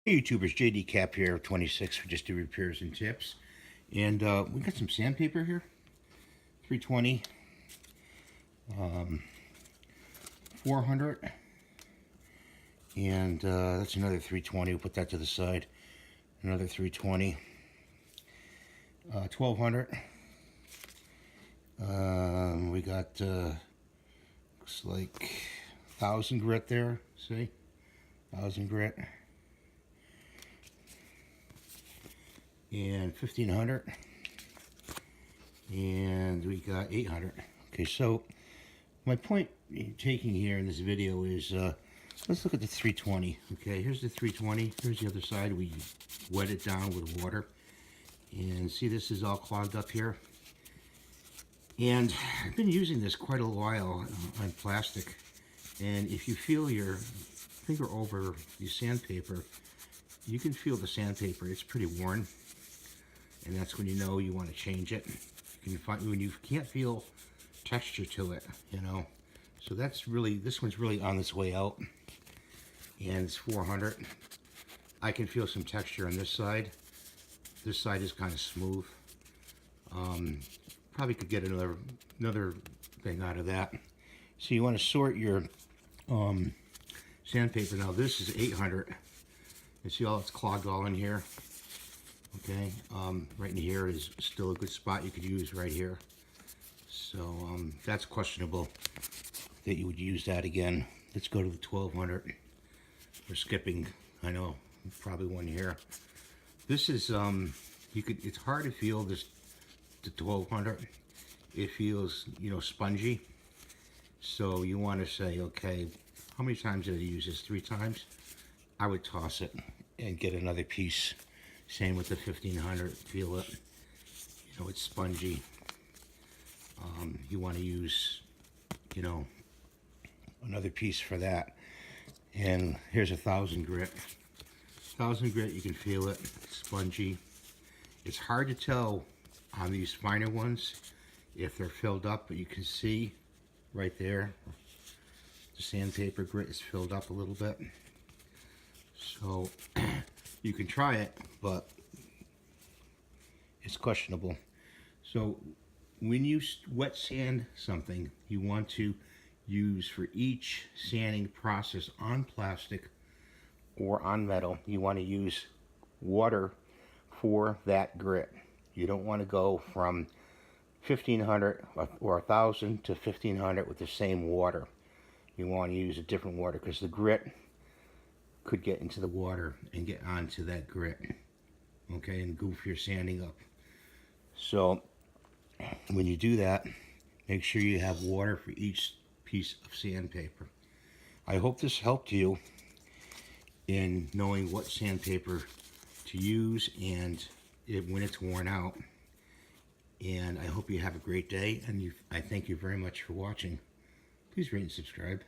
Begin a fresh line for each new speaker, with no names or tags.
Hey YouTubers, JD Cap here, 26 for Just Do Repairs and Tips. And we got some sandpaper here, 320, 400, and that's another 320. We'll put that to the side. Another 320, 1200. We got, looks like 1,000 grit there, see? 1,000 grit. And 1,500, and we got 800. Okay, so my point taking here in this video is let's look at the 320. Okay, here's the 320. Here's the other side. We wet it down with water, and see, this is all clogged up here. And I've been using this quite a while on plastic, and if you feel your finger over the sandpaper, you can feel the sandpaper. It's pretty worn. And that's when you know you want to change it. You can find when you can't feel texture to it, you know. So that's really, this one's really on its way out. And it's 400. I can feel some texture on this side. This side is kind of smooth. Probably could get another thing out of that. So you want to sort your sandpaper. Now this is 800. You see all it's clogged all in here. Okay, right in here is still a good spot you could use right here. So that's questionable that you would use that again. Let's go to the 1200. We're skipping, I know, probably one here. This is it's hard to feel this, the 1200. It feels, you know, spongy. So you want to say, okay, how many times did I use this? 3 times? I would toss it and get another piece. Same with the 1,500, feel it, you know, it's spongy. You want to use, you know, another piece for that. And here's 1,000 grit. 1,000 grit, you can feel it, it's spongy. It's hard to tell on these finer ones if they're filled up, but you can see right there, the sandpaper grit is filled up a little bit. So you can try it, but it's questionable. So when you wet sand something, you want to use for each sanding process on plastic or on metal, you want to use water for that grit. You don't want to go from 1,500 or 1,000 to 1,500 with the same water. You want to use a different water because the grit could get into the water and get onto that grit, okay, and goof your sanding up. So when you do that, make sure you have water for each piece of sandpaper. I hope this helped you in knowing what sandpaper to use and when it's worn out. And I hope you have a great day, and I thank you very much for watching. Please rate and subscribe.